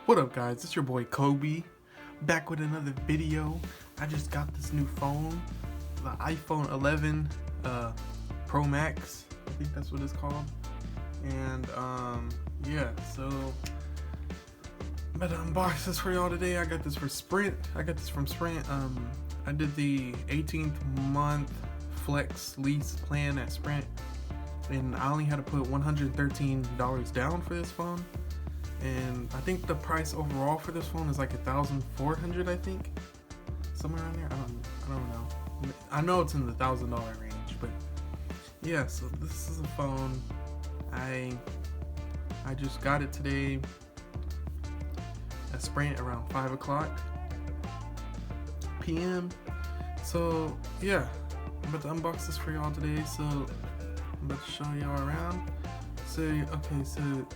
What up, guys? It's your boy Kobe, back with another video. I just got this new phone, the iPhone 11 Pro Max. I think that's what it's called. And yeah, so I'm about to unbox this for y'all today. I got this from Sprint. I did the 18th month flex lease plan at Sprint, and I only had to put $113 down for this phone. And I think the price overall for this phone is like $1,400, I think, somewhere around there. I don't know. I know it's in the $1,000 range, but yeah. So this is a phone. I just got it today at Sprint around 5 p.m. So yeah, I'm about to unbox this for y'all today. So I'm about to show y'all around. So okay, so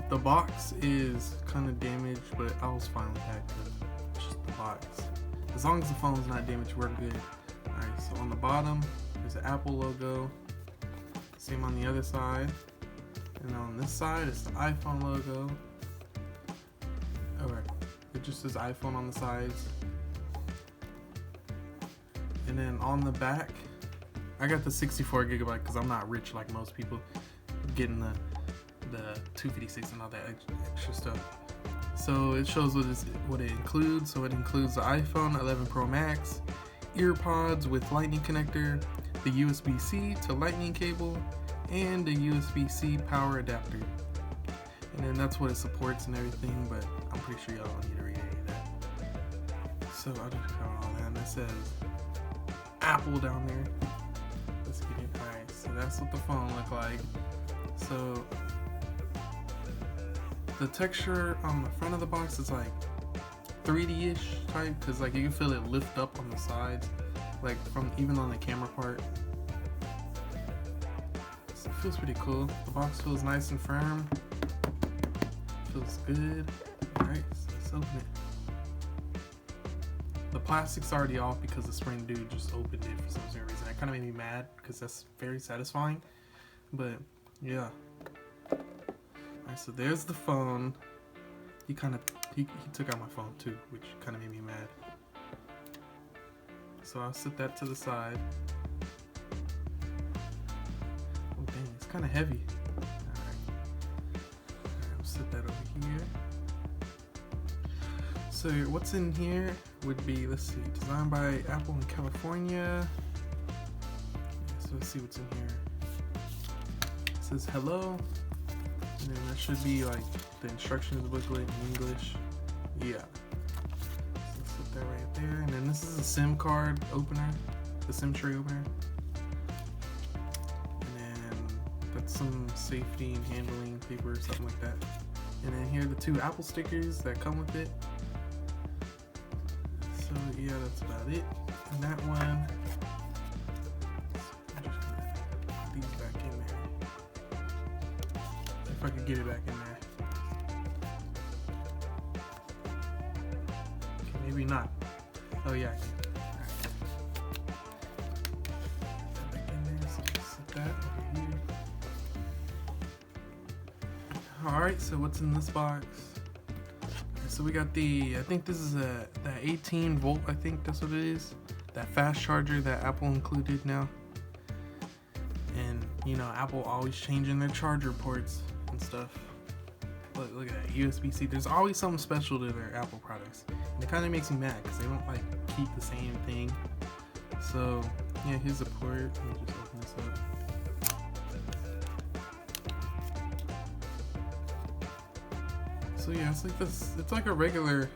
the box is kind of damaged, but I was fine with that because it's just the box. As long as the phone's not damaged, we're good. Alright, so on the bottom, there's an Apple logo. Same on the other side. And on this side, it's the iPhone logo. Alright, it just says iPhone on the sides. And then on the back, I got the 64 gigabyte because I'm not rich like most people, getting the 256 and all that extra stuff. So it shows what it includes. So it includes the iPhone 11 Pro Max, earpods with lightning connector, the USB-C to lightning cable, and the USB-C power adapter. And then that's what it supports and everything, but I'm pretty sure y'all don't need to read any of that. So I'll just cover all that, and it says Apple down there. Let's get it. Alright, so that's what the phone looked like. So the texture on the front of the box is like 3D-ish type, because like you can feel it lift up on the sides, like from even on the camera part. So it feels pretty cool. The box feels nice and firm. Feels good. Alright, so let's open it. The plastic's already off because the Sprint dude just opened it for some reason. That kind of made me mad because that's very satisfying. But yeah. Alright, so there's the phone. He took out my phone too, which kind of made me mad. So I'll set that to the side. Oh dang, it's kind of heavy. Alright, I'll set that over here. So what's in here would be, let's see, designed by Apple in California. So let's see what's in here. It says hello. And then that should be like the instructions booklet in English. Yeah. So put that right there. And then this is a SIM card opener, the SIM tray opener. And then that's some safety and handling paper or something like that. And then here are the 2 Apple stickers that come with it. So yeah, that's about it. And that one, I'm just gonna put these back in there. If I could get it back in there. Okay, maybe not. Oh yeah, I can. Alright. Put that back in there, so just set that over here. Alright, so what's in this box? Okay, so we got I think this is that 18 volt, I think that's what it is. That fast charger that Apple included now. And you know, Apple always changing their charger ports and stuff. Look at that USB-C. There's always something special to their Apple products, and it kind of makes me mad because they don't like keep the same thing. So yeah, here's the port. Let me just open this up. So yeah, it's like this. It's like a regular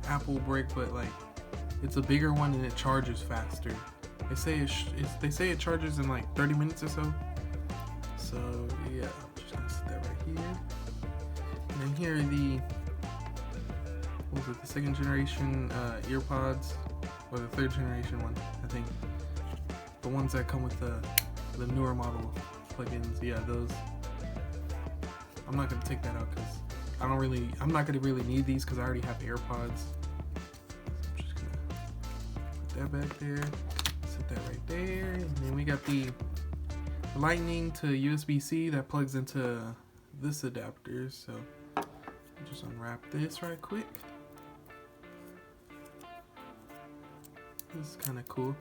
Apple brick, but like it's a bigger one and it charges faster. They say it charges in like 30 minutes or so. So yeah, I'm just gonna set that right here. And then here are the second generation earpods, or the 3rd generation one, I think. The ones that come with the newer model plugins. Yeah, those. I'm not gonna take that out because I'm not gonna really need these because I already have AirPods. So I'm just gonna put that back there, set that right there, and then we got the Lightning to USB-C that plugs into this adapter. So just unwrap this right quick. This is kind of cool.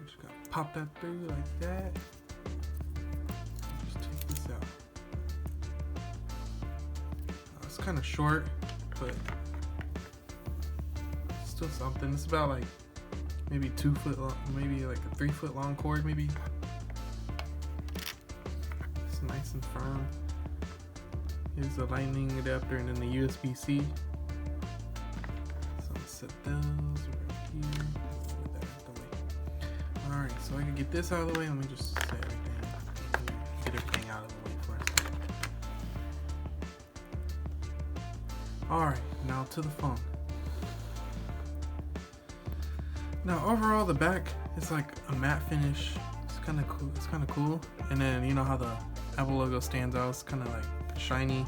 Just gotta pop that through like that. Just take this out. It's kind of short, but still something. It's about like maybe 2 foot long, maybe like a 3 foot long cord, maybe. It's nice and firm. Here's the lightning adapter and then the USB-C. So let's set those right here. Put that out the way. Alright, so I can get this out of the way. Let me just set everything, get everything out of the way for us. Alright, now to the phone. Now overall the back is like a matte finish. It's kind of cool. It's kind of cool. And then you know how the Apple logo stands out. It's kind of like shiny.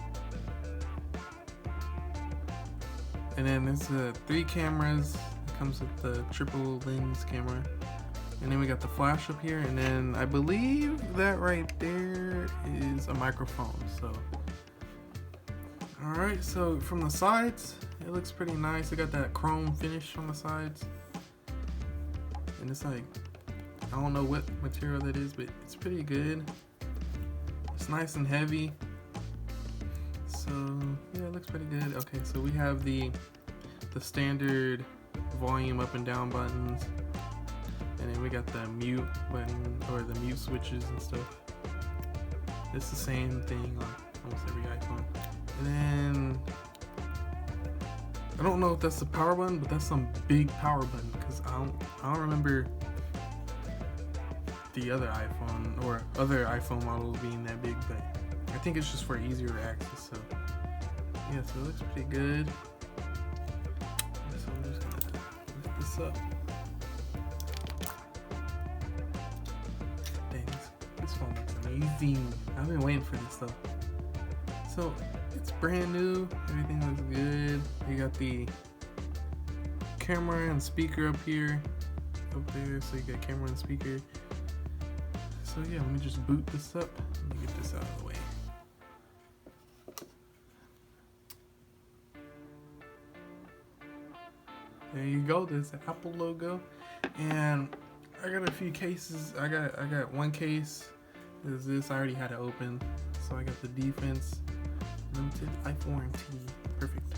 And then there's 3 cameras. It comes with the triple lens camera. And then we got the flash up here. And then I believe that right there is a microphone. So, all right. So from the sides, it looks pretty nice. It got that chrome finish on the sides. And it's like, I don't know what material that is, but it's pretty good. It's nice and heavy. So yeah, it looks pretty good. Okay, so we have the standard volume up and down buttons, and then we got the mute button or the mute switches and stuff. It's the same thing on almost every iPhone. And then I don't know if that's the power button, but that's some big power button because I don't remember the other iPhone or other iPhone models being that big, but I think it's just for easier access. So yeah, so it looks pretty good. So I'm just gonna lift this up. Dang, this phone looks amazing. I've been waiting for this though. So it's brand new. Everything looks good. You got the camera and speaker up here, up there. So you got camera and speaker. So yeah, let me just boot this up. Let me get this out of the way. There you go. There's the Apple logo, and I got a few cases. I got one case. Is this? I already had it open, so I got the Defense Limited Life Warranty. Perfect.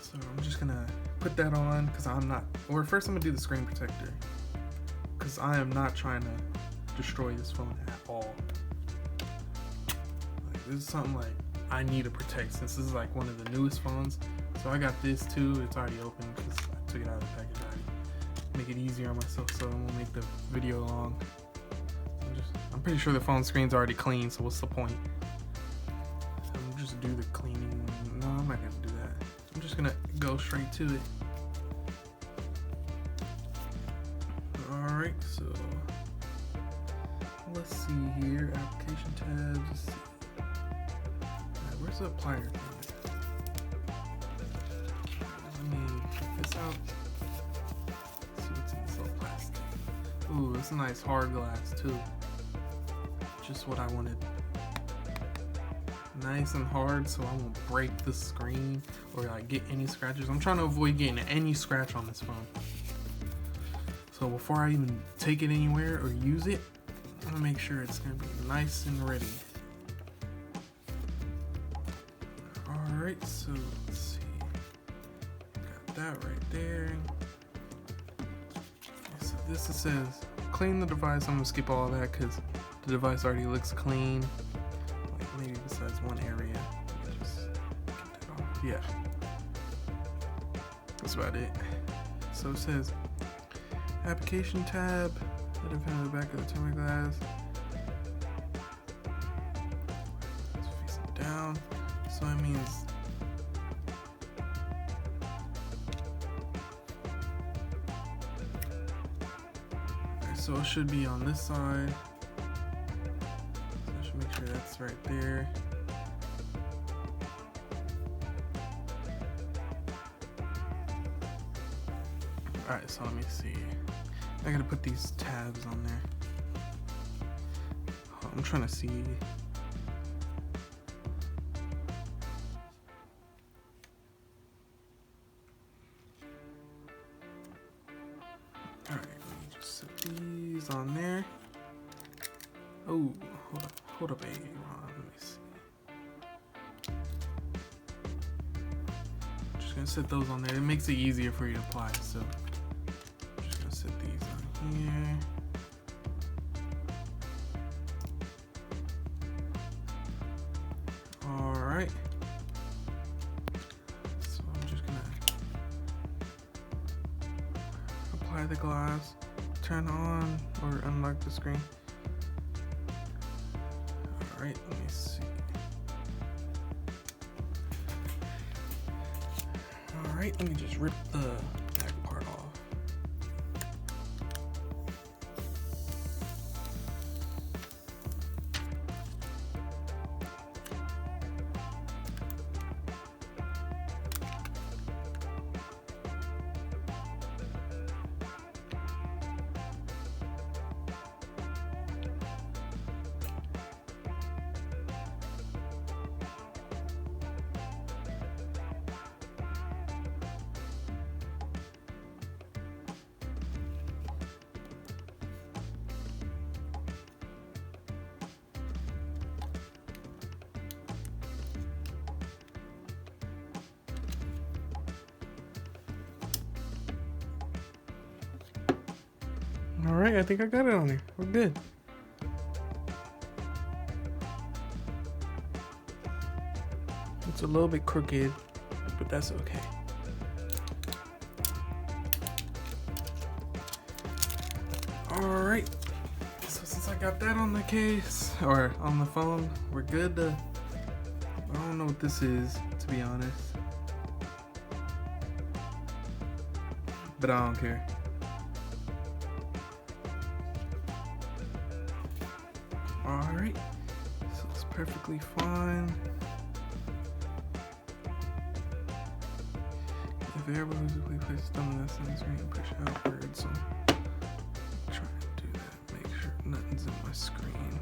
So I'm just gonna put that on because I'm not. Or first, I'm gonna do the screen protector because I am not trying to destroy this phone at all. Like, this is something like I need to protect since this is like one of the newest phones. So I got this too. It's already open because I took it out of the package already. Make it easier on myself so I won't make the video long. I'm pretty sure the phone screen's already clean, so what's the point? I'm just do the cleaning. No, I'm not gonna do that. I'm just gonna go straight to it. Alright, so let's see here. Application tabs. Alright, where's the plier thing? Let me check this out. Let's see what's in this little plastic. Ooh, it's a nice hard glass too. Just what I wanted. Nice and hard so I won't break the screen or like get any scratches. I'm trying to avoid getting any scratch on this phone. So before I even take it anywhere or use it, I'm gonna make sure it's gonna be nice and ready. Alright, so let's see. Got that right there. So this it says clean the device. I'm gonna skip all of that because the device already looks clean. Like maybe besides one area. Just get that off. Yeah. That's about it. So it says application tab. Let it in the back of the tempered glass. Let's face it down. So that means so it should be on this side. So I should make sure that's right there. Alright, so let me see. I gotta put these tabs on there. I'm trying to see. Alright, let me just set these on there. Oh, hold up, Ron. Let me see. Just gonna set those on there. It makes it easier for you to apply. So, just gonna set these on here. Alright. So I'm just gonna apply the glass, turn on or unlock the screen. Alright, let me see. Alright, let me just rip the back part off. Alright, I think I got it on there. We're good. It's a little bit crooked, but that's okay. Alright, so since I got that on the case, or on the phone, we're good to, I don't know what this is, to be honest. But I don't care. Alright, so it's perfectly fine. If the variable is we place the thumb in this and screen and push outward, so I'm trying to do that. Make sure nothing's in my screen.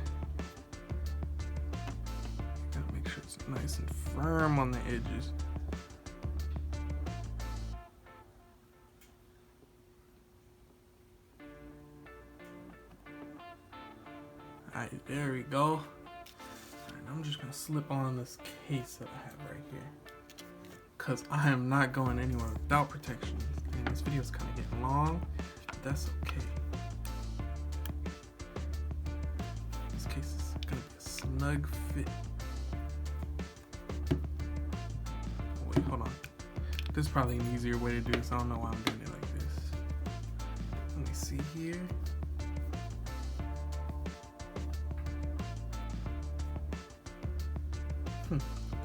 Gotta make sure it's nice and firm on the edges. Alright, there we go. Alright, I'm just gonna slip on this case that I have right here, because I am not going anywhere without protection. And this video is kind of getting long, but that's okay. This case is gonna be a snug fit. Oh, wait, hold on. There's probably an easier way to do this. I don't know why I'm doing it like this. Let me see here.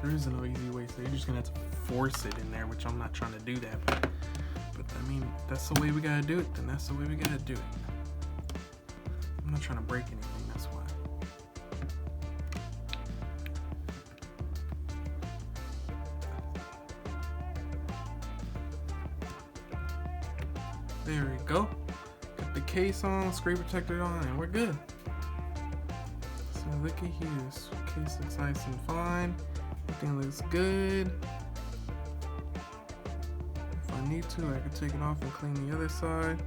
There isn't no easy way, so you're just gonna have to force it in there, which I'm not trying to do that. But I mean, that's the way we gotta do it. Then that's the way we gotta do it. I'm not trying to break anything. That's why. There we go. Got the case on, screen protector on, and we're good. So look at here. This case looks nice and fine. Everything looks good. If I need to, I can take it off and clean the other side.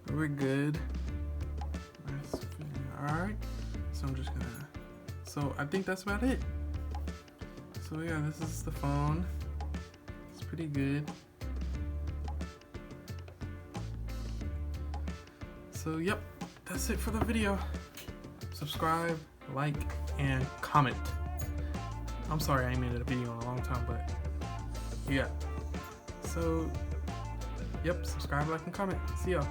But we're good. Alright. So I'm just gonna... So I think that's about it. So yeah, this is the phone. It's pretty good. So yep, that's it for the video. Subscribe, like, and comment. I'm sorry I ain't made a video in a long time, but yeah. So, yep, subscribe, like, and comment. See y'all.